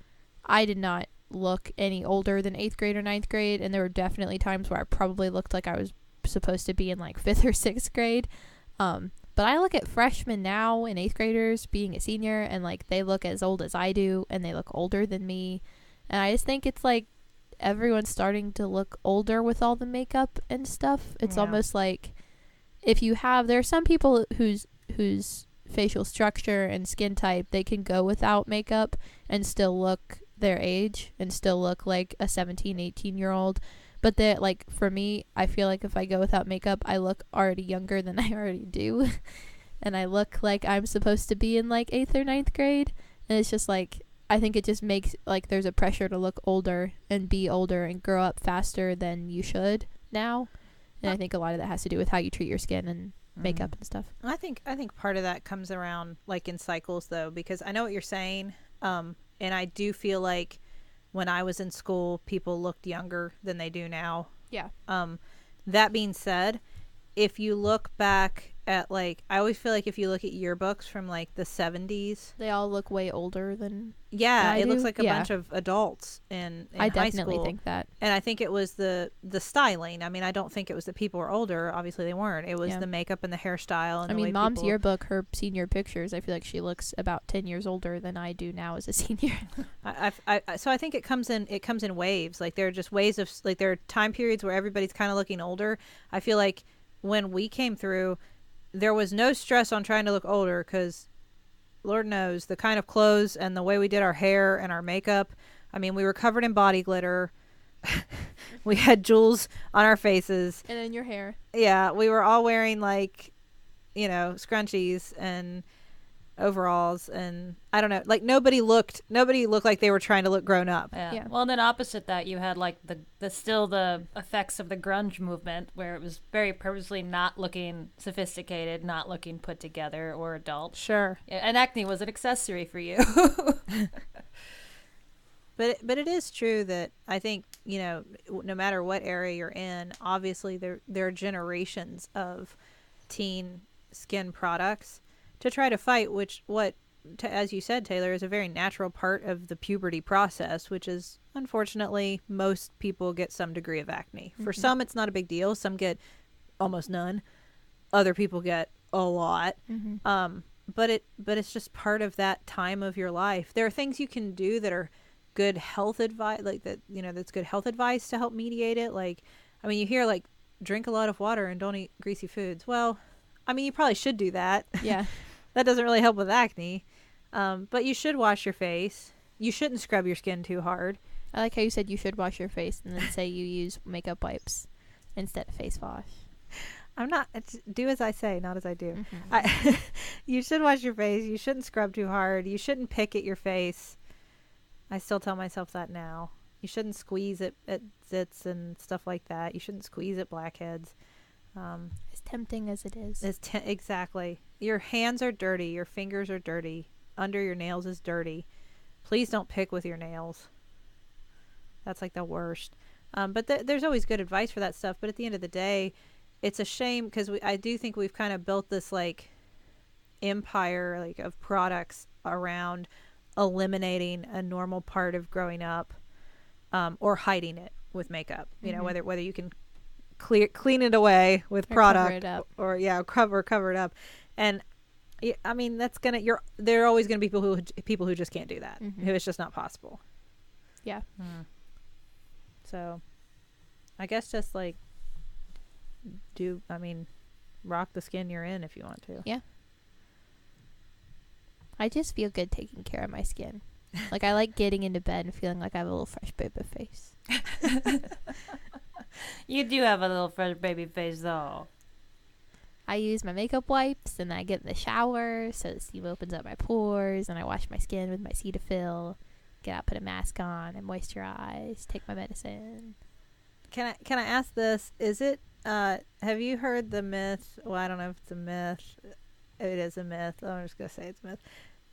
A: I did not look any older than 8th grade or 9th grade, and there were definitely times where I probably looked like I was supposed to be in like 5th or 6th grade. But I look at freshmen now and 8th graders being a senior, and like they look as old as I do and they look older than me, and I just think it's like everyone's starting to look older with all the makeup and stuff. It's almost like there are some people whose facial structure and skin type, they can go without makeup and still look their age and still look like a 17-18-year-old. But for me, I feel like if I go without makeup, I look already younger than I already do. and I look like I'm supposed to be in like 8th or ninth grade, and it's just like, I think it just makes like there's a pressure to look older and be older and grow up faster than you should now. And I think a lot of that has to do with how you treat your skin and makeup and stuff.
B: I think part of that comes around like in cycles though, because I know what you're saying. And I do feel like when I was in school, people looked younger than they do now.
A: Yeah.
B: That being said, if you look back at like, I always feel like if you look at yearbooks from like the 70s,
A: they all look way older than
B: it looks like a bunch of adults in
A: I
B: high
A: definitely
B: school.
A: think that.
B: And I think it was the styling. I mean, I don't think it was that people were older. Obviously they weren't. It was the makeup and the hairstyle. And
A: I
B: the
A: mean,
B: way
A: Mom's
B: people...
A: yearbook, her senior pictures, I feel like she looks about 10 years older than I do now as a senior.
B: So I think it comes in waves. Like there are just waves of like, there are time periods where everybody's kind of looking older. I feel like when we came through, there was no stress on trying to look older because Lord knows the kind of clothes and the way we did our hair and our makeup. I mean, we were covered in body glitter. We had jewels on our faces.
A: And in your hair.
B: Yeah, we were all wearing like, scrunchies and overalls, and I don't know, like nobody looked like they were trying to look grown up.
C: Yeah. Well, and then opposite that, you had like the effects of the grunge movement, where it was very purposely not looking sophisticated, not looking put together or adult.
B: Sure.
C: And acne was an accessory for you.
B: But it is true that I think, no matter what area you're in, obviously there are generations of teen skin products to try to fight, as you said, Taylor, is a very natural part of the puberty process, which is, unfortunately, most people get some degree of acne. For some, it's not a big deal. Some get almost none. Other people get a lot. But it's just part of that time of your life. There are things you can do that are good health advice, like that, that's good health advice to help mediate it. Like, I mean, you hear like, drink a lot of water and don't eat greasy foods. Well, I mean, you probably should do that.
A: Yeah.
B: That doesn't really help with acne. But you should wash your face. You shouldn't scrub your skin too hard.
A: I like how you said you should wash your face and then say you use makeup wipes instead of face wash.
B: Do as I say, not as I do. You should wash your face. You shouldn't scrub too hard. You shouldn't pick at your face. I still tell myself that now. You shouldn't squeeze at zits and stuff like that. You shouldn't squeeze at blackheads.
A: As tempting as it is.
B: Exactly. Your hands are dirty. Your fingers are dirty. Under your nails is dirty. Please don't pick with your nails. That's like the worst. But there's always good advice for that stuff. But at the end of the day, it's a shame because I do think we've kind of built this like empire like of products around eliminating a normal part of growing up, or hiding it with makeup. Whether you can clean it away with product or cover it up. And I mean, there are always going to be people who just can't do that, who it's just not possible.
A: Yeah.
B: So I guess just like rock the skin you're in if you want to.
A: Yeah. I just feel good taking care of my skin. Like, I like getting into bed and feeling like I have a little fresh baby face.
C: You do have a little fresh baby face, though.
A: I use my makeup wipes, and I get in the shower, so the steam opens up my pores, and I wash my skin with my Cetaphil, get out, put a mask on, and moisturize, take my medicine.
B: Can I ask this? Is it, have you heard the myth? Well, I don't know if it's a myth. It is a myth. I'm just going to say it's a myth.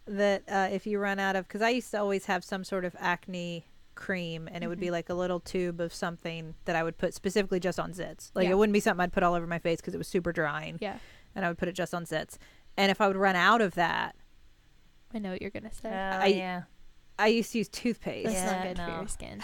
B: That if you run out of, because I used to always have some sort of acne cream, and it would be like a little tube of something that I would put specifically just on zits. Like, it wouldn't be something I'd put all over my face because it was super drying.
A: Yeah. And
B: I would put it just on zits. And if I would run out of that,
A: I know what you're going to say.
B: I used to use toothpaste.
A: That's not good for your skin.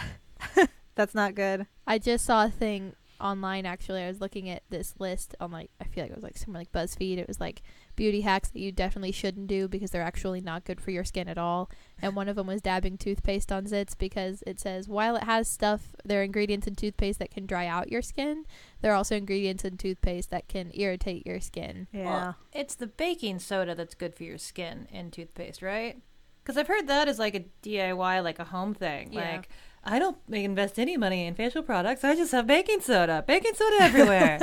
B: That's not good.
A: I just saw a thing online, actually. I was looking at this list on, like, I feel like it was like somewhere like BuzzFeed. It was like beauty hacks that you definitely shouldn't do because they're actually not good for your skin at all. And one of them was dabbing toothpaste on zits, because it says while it has stuff, there are ingredients in toothpaste that can dry out your skin, there are also ingredients in toothpaste that can irritate your skin.
B: Yeah.
C: Well, it's the baking soda that's good for your skin in toothpaste, right? Because I've heard that is like a DIY, like a home thing.
A: Yeah.
C: Like, I don't invest any money in facial products. I just have baking soda. Baking soda everywhere.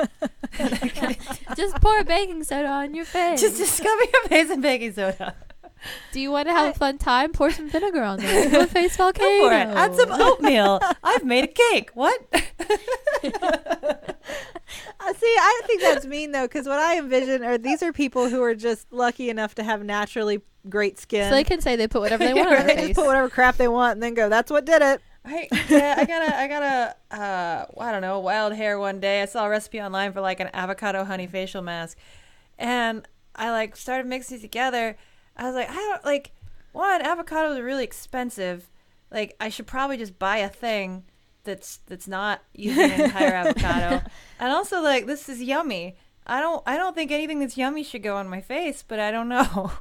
A: Just pour baking soda on your face.
C: Just cover your face in baking soda.
A: Do you want to have a fun time? Pour some vinegar on there. Do a face volcano.
C: Go for it. Add some oatmeal. I've made a cake. What?
B: See, I think that's mean though, because what I envision are these are people who are just lucky enough to have naturally great skin.
A: So they can say they put whatever they want on their
B: They
A: face.
B: just put whatever crap they want and then go, that's what did it.
C: I got I don't know, wild hair one day. I saw a recipe online for like an avocado honey facial mask, and I like started mixing it together. I was like, I don't like, one, avocados are really expensive. Like, I should probably just buy a thing that's not using an entire avocado. And also, like, this is yummy. I don't think anything that's yummy should go on my face, but I don't know.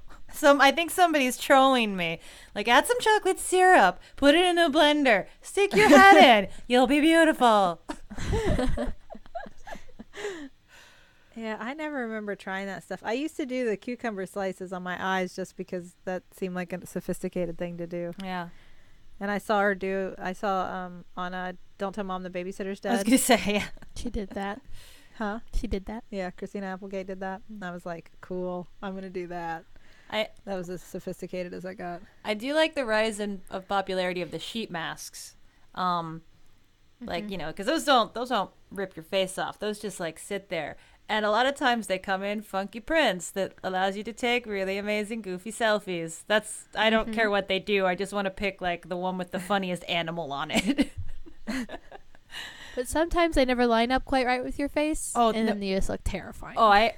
C: I think somebody's trolling me. Like, add some chocolate syrup, put it in a blender, stick your head in, you'll be beautiful.
B: Yeah, I never remember trying that stuff. I used to do the cucumber slices on my eyes just because that seemed like a sophisticated thing to do.
C: Yeah.
B: And I saw on Don't Tell Mom the Babysitter's Dead.
C: I was going to say, yeah.
A: She did that.
B: Huh?
A: She did that.
B: Yeah, Christina Applegate did that. And I was like, cool, I'm going to do that. That was as sophisticated as I got.
C: I do like the rise of popularity of the sheet masks. Like, you know, because those don't rip your face off. Those just like sit there. And a lot of times they come in funky prints that allows you to take really amazing, goofy selfies. I don't care what they do. I just want to pick like the one with the funniest animal on it.
A: But sometimes they never line up quite right with your face.
C: Oh,
A: and then you just look terrifying.
C: Oh, I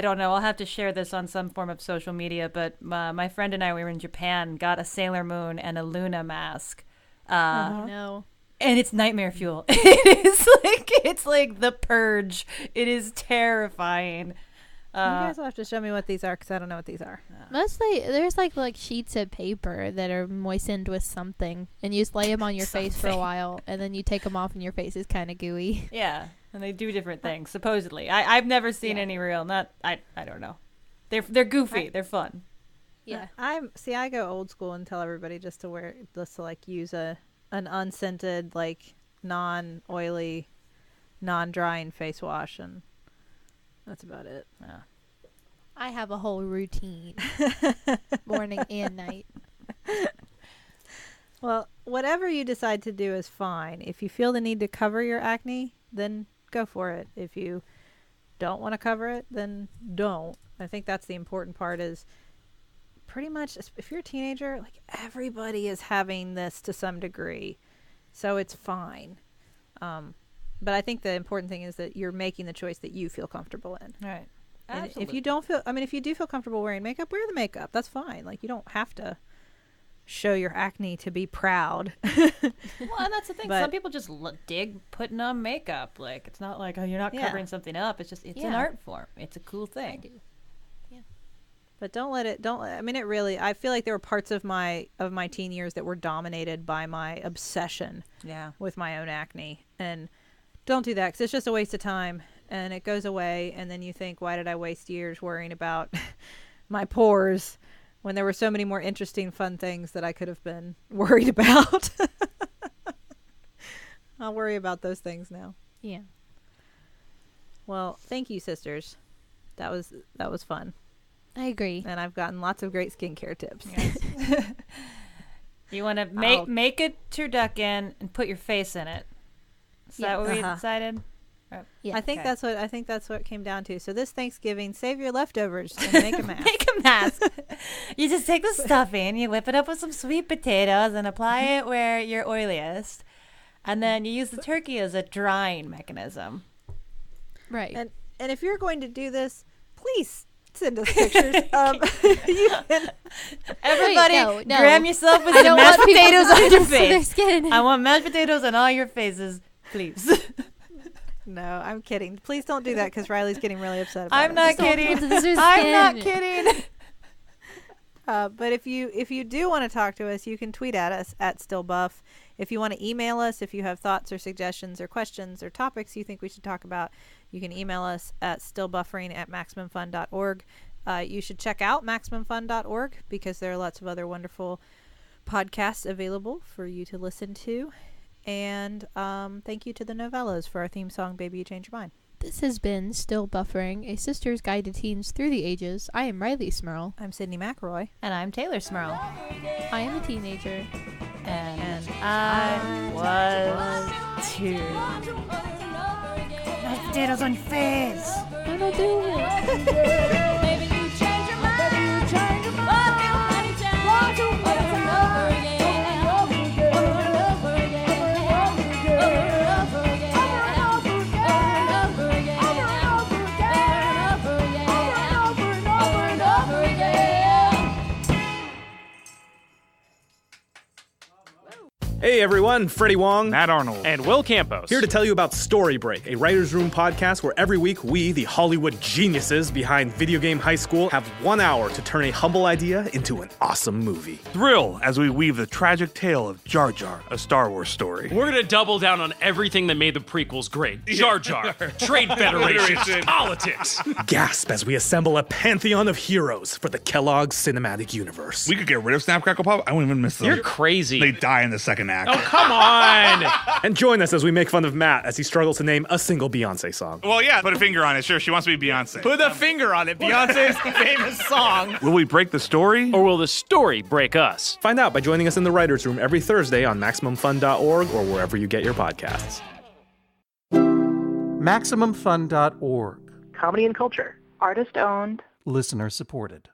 C: don't know. I'll have to share this on some form of social media. But my friend and I, we were in Japan, got a Sailor Moon and a Luna mask.
A: No.
C: And it's nightmare fuel. It's like the purge. It is terrifying.
B: You guys will have to show me what these are because I don't know what these are.
A: Mostly, there's like sheets of paper that are moistened with something, and you just lay them on your face for a while, and then you take them off, and your face is kind of gooey.
C: Yeah, and they do different things supposedly. I've never seen any real. I don't know. They're goofy. They're fun.
A: Yeah.
B: I go old school and tell everybody just to like use an unscented, like non-oily, non-drying face wash, and that's about it.
C: Yeah.
A: I have a whole routine, morning and night.
B: Well, whatever you decide to do is fine. If you feel the need to cover your acne, then go for it. If you don't want to cover it, then don't. I think that's the important part is pretty much if you're a teenager, like everybody is having this to some degree. So it's fine. But I think the important thing is that you're making the choice that you feel comfortable in.
C: Right.
B: And if you don't feel, if you do feel comfortable wearing makeup, wear the makeup. That's fine. Like, you don't have to show your acne to be proud.
C: Well, and that's the thing. Some people just dig putting on makeup. Like, it's not like, oh, you're not covering something up. It's just, it's an art form. It's a cool thing. I do.
A: Yeah.
B: But it really, I feel like there were parts of my teen years that were dominated by my obsession with my own acne. And don't do that because it's just a waste of time. And it goes away, and then you think, why did I waste years worrying about my pores when there were so many more interesting, fun things that I could have been worried about? I'll worry about those things now.
A: Yeah.
B: Well, thank you, sisters. That was fun.
A: I agree.
B: And I've gotten lots of great skincare tips.
C: Yes. You want to make a turducken and put your face in it. Is that what we decided?
A: Yeah.
B: I think that's what it came down to. So this Thanksgiving, save your leftovers and make a mask.
C: Make a mask. You just take the stuffing, you whip it up with some sweet potatoes and apply it where you're oiliest. And then you use the turkey as a drying mechanism.
A: Right.
B: And if you're going to do this, please send us pictures.
C: Everybody, grab yourself with some mashed potatoes on your face. I want mashed potatoes on all your faces, please.
B: No, I'm kidding. Please don't do that because Riley's getting really upset about it.
C: I'm not kidding. I'm not kidding.
B: But if you do want to talk to us, you can tweet at us at StillBuff. If you want to email us, if you have thoughts or suggestions or questions or topics you think we should talk about, you can email us at stillbuffering@maximumfun.org. You should check out maximumfun.org because there are lots of other wonderful podcasts available for you to listen to. And thank you to the Novellos for our theme song, Baby You Change Your Mind.
A: This has been Still Buffering, a sister's guide to teens through the ages. I am Riley Smurl.
B: I'm Sydney McElroy.
C: And I'm Taylor Smurl.
A: I am a teenager.
C: And I was too. Mashed potatoes on your face.
A: I don't do it.
D: Baby, you change your mind. Baby, you change your mind. Want to over and over again. Over and over again. Over and over again. Over and over again. Over and over again. Over and over again. Over and over again.
E: Hey everyone, Freddie Wong,
F: Matt Arnold,
G: and Will Campos.
E: here to tell you about Story Break, a writer's room podcast where every week we, the Hollywood geniuses behind Video Game High School, have 1 hour to turn a humble idea into an awesome movie.
F: Thrill as we weave the tragic tale of Jar Jar, a Star Wars story.
G: We're gonna double down on everything that made the prequels great. Jar Jar, trade federations, politics.
E: Gasp as we assemble a pantheon of heroes for the Kellogg's cinematic universe.
F: We could get rid of Snap Crackle Pop. I wouldn't even miss them.
G: You're crazy.
F: They die in the second act.
G: Oh, come on.
E: And join us as we make fun of Matt as he struggles to name a single Beyonce song.
F: Well, yeah, put a finger on it. Sure, she wants to be Beyonce.
H: Put a finger on it. Beyonce's famous song.
F: Will we break the story?
G: Or will the story break us?
E: Find out by joining us in the writer's room every Thursday on MaximumFun.org or wherever you get your podcasts.
I: MaximumFun.org.
J: Comedy and culture. Artist owned.
I: Listener supported.